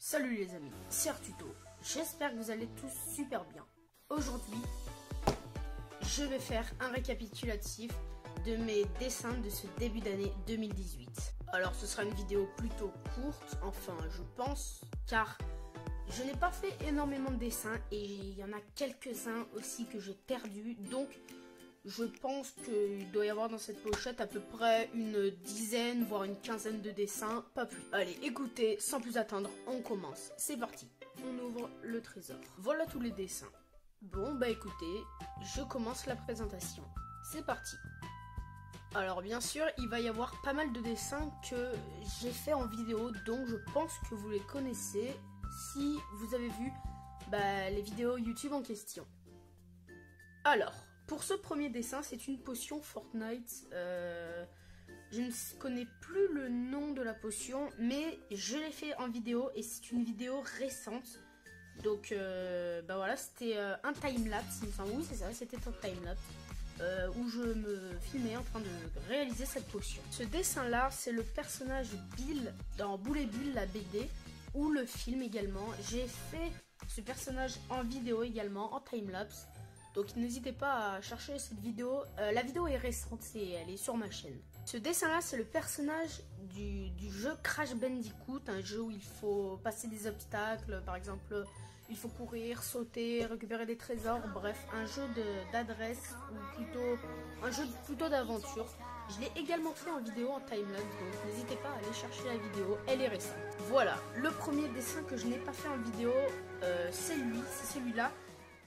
Salut les amis, c'est Artuto, j'espère que vous allez tous super bien. Aujourd'hui, je vais faire un récapitulatif de mes dessins de ce début d'année 2018. Alors ce sera une vidéo plutôt courte, enfin je pense, car je n'ai pas fait énormément de dessins et il y en a quelques-uns aussi que j'ai perdus, donc je pense qu'il doit y avoir dans cette pochette à peu près une dizaine, voire une quinzaine de dessins, pas plus. Allez, écoutez, sans plus attendre, on commence. C'est parti. On ouvre le trésor. Voilà tous les dessins. Bon, bah écoutez, je commence la présentation. C'est parti. Alors bien sûr, il va y avoir pas mal de dessins que j'ai fait en vidéo, donc je pense que vous les connaissez si vous avez vu les vidéos YouTube en question. Alors, pour ce premier dessin, c'est une potion Fortnite. Je ne connais plus le nom de la potion, mais je l'ai fait en vidéo et c'est une vidéo récente. Donc, voilà, c'était un timelapse, il me semble. Oui, c'est ça, c'était un timelapse où je me filmais en train de réaliser cette potion. Ce dessin-là, c'est le personnage Bill dans Boule et Bill, la BD, ou le film également. J'ai fait ce personnage en vidéo également, en timelapse. Donc n'hésitez pas à chercher cette vidéo. La vidéo est récente et elle est sur ma chaîne. Ce dessin-là, c'est le personnage du jeu Crash Bandicoot, un jeu où il faut passer des obstacles. Par exemple, il faut courir, sauter, récupérer des trésors. Bref, un jeu d'adresse ou plutôt un jeu plutôt d'aventure. Je l'ai également fait en vidéo en timelapse, donc n'hésitez pas à aller chercher la vidéo, elle est récente. Voilà, le premier dessin que je n'ai pas fait en vidéo, c'est celui-là.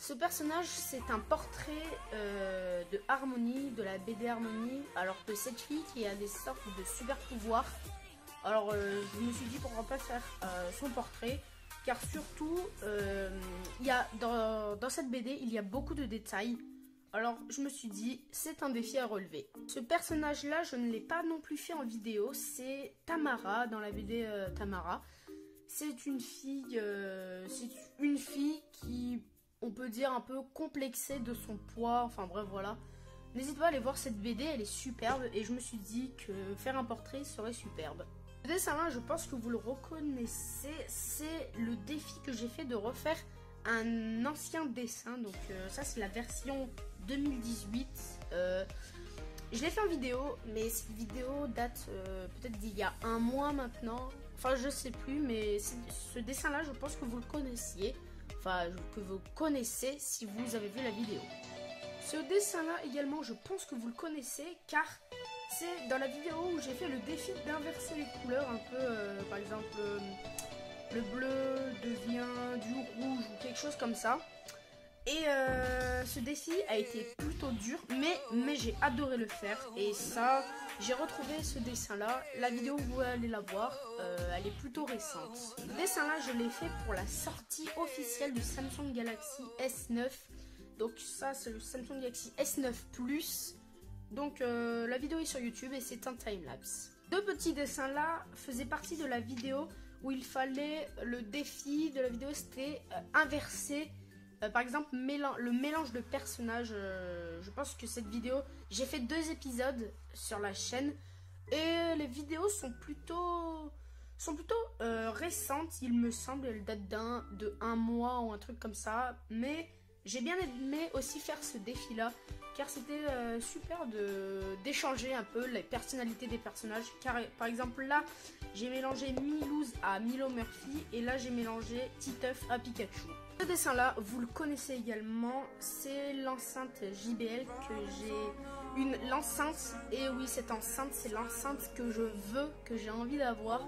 Ce personnage, c'est un portrait de Harmony, de la BD Harmony, alors de cette fille qui a des sortes de super pouvoirs. Alors je me suis dit pourquoi pas faire son portrait, car surtout dans cette BD il y a beaucoup de détails. Alors je me suis dit c'est un défi à relever. Ce personnage là je ne l'ai pas non plus fait en vidéo, c'est Tamara dans la BD Tamara. C'est une fille qui, on peut dire, un peu complexée de son poids, enfin bref voilà. N'hésitez pas à aller voir cette BD, elle est superbe et je me suis dit que faire un portrait serait superbe. Ce dessin-là, je pense que vous le reconnaissez, c'est le défi que j'ai fait de refaire un ancien dessin. Donc ça c'est la version 2018. Je l'ai fait en vidéo, mais cette vidéo date peut-être d'il y a un mois maintenant. Enfin je sais plus, mais ce dessin-là, je pense que vous le connaissiez. Enfin, que vous connaissez si vous avez vu la vidéo. Ce dessin-là également, je pense que vous le connaissez, car c'est dans la vidéo où j'ai fait le défi d'inverser les couleurs un peu, par exemple, le bleu devient du rouge ou quelque chose comme ça. Et ce défi a été plutôt dur, mais j'ai adoré le faire. Et ça, j'ai retrouvé ce dessin-là. La vidéo, vous allez la voir, elle est plutôt récente. Ce dessin-là, je l'ai fait pour la sortie officielle du Samsung Galaxy S9. Donc ça, c'est le Samsung Galaxy S9 Plus. Donc la vidéo est sur YouTube et c'est un timelapse. Deux petits dessins-là faisaient partie de la vidéo où il fallait, le défi de la vidéo, c'était inverser. Par exemple, le mélange de personnages, je pense que cette vidéo, j'ai fait 2 épisodes sur la chaîne et les vidéos sont plutôt récentes, il me semble. Elles datent de un mois ou un truc comme ça, mais j'ai bien aimé aussi faire ce défi-là, car c'était super d'échanger un peu les personnalités des personnages. Car par exemple là, j'ai mélangé Milouz à Milo Murphy et là j'ai mélangé Titeuf à Pikachu. Ce dessin là, vous le connaissez également, c'est l'enceinte JBL que j'ai. L'enceinte, et oui cette enceinte, c'est l'enceinte que je veux, que j'ai envie d'avoir.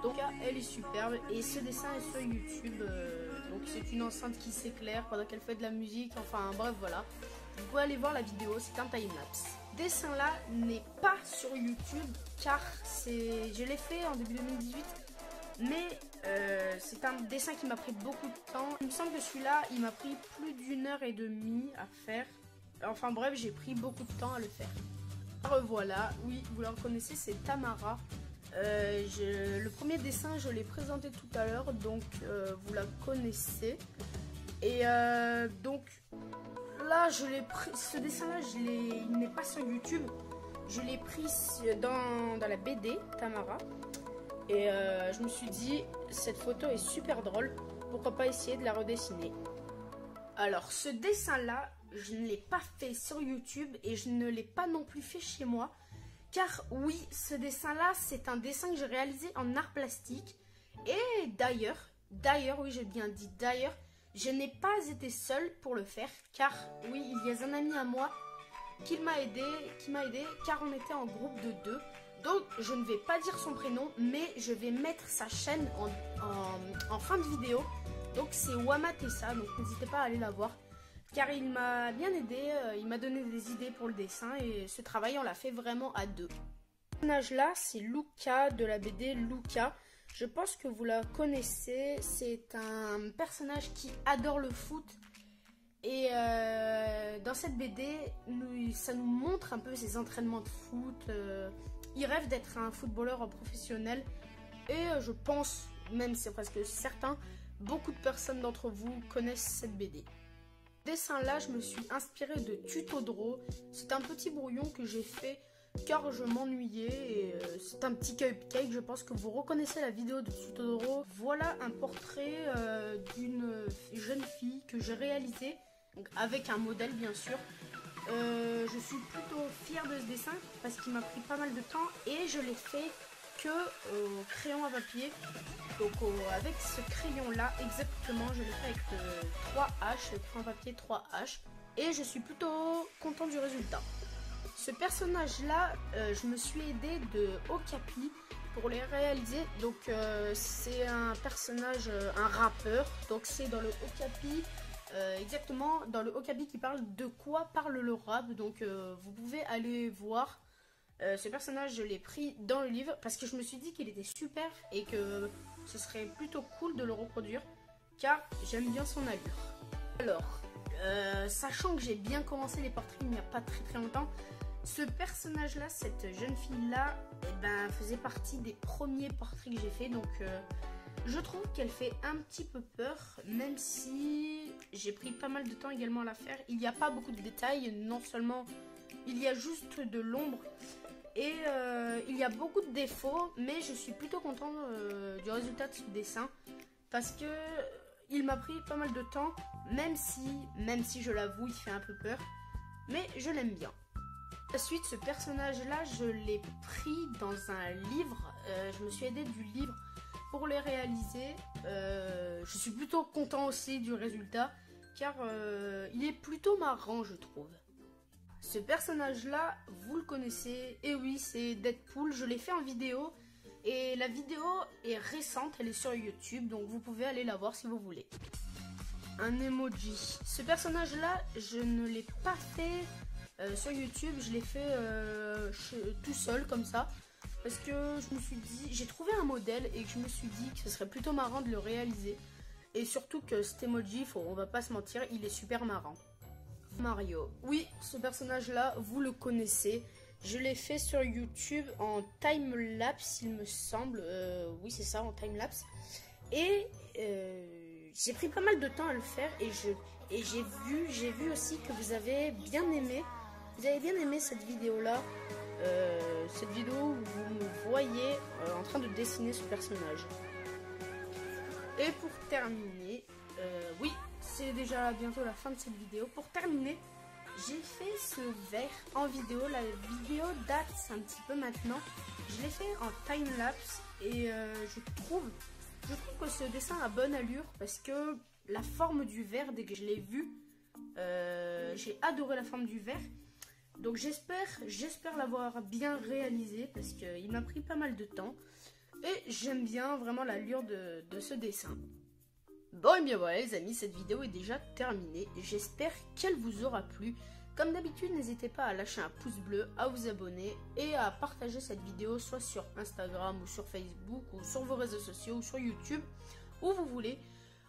Donc elle est superbe et ce dessin est sur YouTube. Donc c'est une enceinte qui s'éclaire pendant qu'elle fait de la musique, enfin bref voilà. Vous pouvez aller voir la vidéo, c'est un timelapse. Ce dessin là n'est pas sur YouTube car je l'ai fait en début 2018. Mais c'est un dessin qui m'a pris beaucoup de temps. Il me semble que celui-là, il m'a pris plus d'1h30 à faire. Enfin bref, j'ai pris beaucoup de temps à le faire. Revoilà, oui, vous la reconnaissez, c'est Tamara. Le premier dessin, je l'ai présenté tout à l'heure, donc vous la connaissez. Et donc là, je l'ai pris. Ce dessin-là, il n'est pas sur YouTube. Je l'ai pris dans la BD Tamara. Et je me suis dit, cette photo est super drôle, pourquoi pas essayer de la redessiner. Alors ce dessin là, je ne l'ai pas fait sur YouTube et je ne l'ai pas non plus fait chez moi. Car oui, ce dessin là, c'est un dessin que j'ai réalisé en art plastique. Et d'ailleurs, oui j'ai bien dit d'ailleurs, je n'ai pas été seule pour le faire. Car oui, il y a un ami à moi qui m'a aidé, car on était en groupe de 2. Donc je ne vais pas dire son prénom, mais je vais mettre sa chaîne en fin de vidéo. Donc c'est Wamatessa, donc n'hésitez pas à aller la voir. Car il m'a bien aidé, il m'a donné des idées pour le dessin et ce travail on l'a fait vraiment à 2. Ce personnage là c'est Luca de la BD Luca. Je pense que vous la connaissez, c'est un personnage qui adore le foot. Et dans cette BD, ça nous montre un peu ses entraînements de foot. Il rêve d'être un footballeur professionnel. Et je pense, même c'est presque certain, beaucoup de personnes d'entre vous connaissent cette BD. Ce dessin là, je me suis inspirée de Tutodro. C'est un petit brouillon que j'ai fait car je m'ennuyais. Et c'est un petit cupcake, je pense que vous reconnaissez la vidéo de Tutodro. Voilà un portrait d'une jeune fille que j'ai réalisé. Donc avec un modèle bien sûr. Je suis plutôt fière de ce dessin parce qu'il m'a pris pas mal de temps et je l'ai fait que au crayon à papier. Donc avec ce crayon là exactement, je l'ai fait avec 3H, le crayon à papier 3H et je suis plutôt content du résultat. Ce personnage là, je me suis aidé de Okapi pour les réaliser. Donc c'est un personnage, un rappeur, donc c'est dans le Okapi. Exactement dans le Okapi qui parle de quoi parle le rap. Donc vous pouvez aller voir ce personnage. Je l'ai pris dans le livre parce que je me suis dit qu'il était super et que ce serait plutôt cool de le reproduire car j'aime bien son allure. Alors sachant que j'ai bien commencé les portraits il n'y a pas très longtemps, ce personnage là, cette jeune fille là, faisait partie des premiers portraits que j'ai fait. Donc je trouve qu'elle fait un petit peu peur, même si j'ai pris pas mal de temps également à la faire. Il n'y a pas beaucoup de détails, non seulement il y a juste de l'ombre et il y a beaucoup de défauts, mais je suis plutôt contente du résultat de ce dessin parce que il m'a pris pas mal de temps, même si je l'avoue, il fait un peu peur, mais je l'aime bien. Ensuite, ce personnage là, je l'ai pris dans un livre, je me suis aidée du livre pour les réaliser. Je suis plutôt content aussi du résultat car il est plutôt marrant je trouve. Ce personnage là, vous le connaissez, et oui c'est Deadpool, je l'ai fait en vidéo et la vidéo est récente, elle est sur YouTube donc vous pouvez aller la voir si vous voulez. Un emoji. Ce personnage là, je ne l'ai pas fait sur YouTube, je l'ai fait tout seul comme ça. Parce que je me suis dit, j'ai trouvé un modèle et que je me suis dit que ce serait plutôt marrant de le réaliser. Et surtout que cet emoji, on va pas se mentir, il est super marrant. Mario. Oui, ce personnage-là, vous le connaissez. Je l'ai fait sur YouTube en time-lapse, il me semble. Oui, c'est ça, en time-lapse. Et j'ai pris pas mal de temps à le faire. Et j'ai vu aussi que vous avez bien aimé. Vous avez bien aimé cette vidéo-là. Cette vidéo où vous me voyez en train de dessiner ce personnage. Et pour terminer, oui, c'est déjà bientôt la fin de cette vidéo. Pour terminer, j'ai fait ce verre en vidéo. La vidéo date un petit peu maintenant. Je l'ai fait en time-lapse et je trouve que ce dessin a bonne allure parce que la forme du verre, dès que je l'ai vu, j'ai adoré la forme du verre. Donc j'espère l'avoir bien réalisé parce qu'il m'a pris pas mal de temps. Et j'aime bien vraiment l'allure de ce dessin. Bon et bien voilà les amis, cette vidéo est déjà terminée. J'espère qu'elle vous aura plu. Comme d'habitude, n'hésitez pas à lâcher un pouce bleu, à vous abonner et à partager cette vidéo soit sur Instagram ou sur Facebook ou sur vos réseaux sociaux ou sur YouTube, où vous voulez.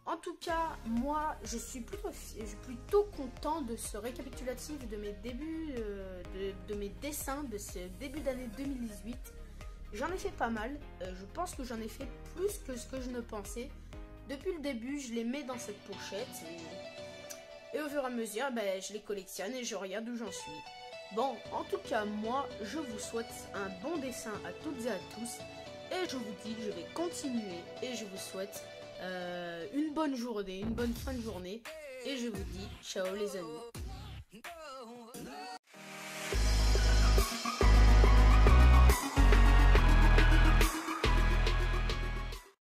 En tout cas, moi, je suis plutôt content de ce récapitulatif de mes débuts, de mes dessins de ce début d'année 2018. J'en ai fait pas mal. Je pense que j'en ai fait plus que ce que je ne pensais. Depuis le début, je les mets dans cette pochette. Et au fur et à mesure, je les collectionne et je regarde où j'en suis. Bon, en tout cas, moi, je vous souhaite un bon dessin à toutes et à tous. Et je vous dis que je vais continuer et je vous souhaite une bonne journée, une bonne fin de journée. Et je vous dis ciao les amis.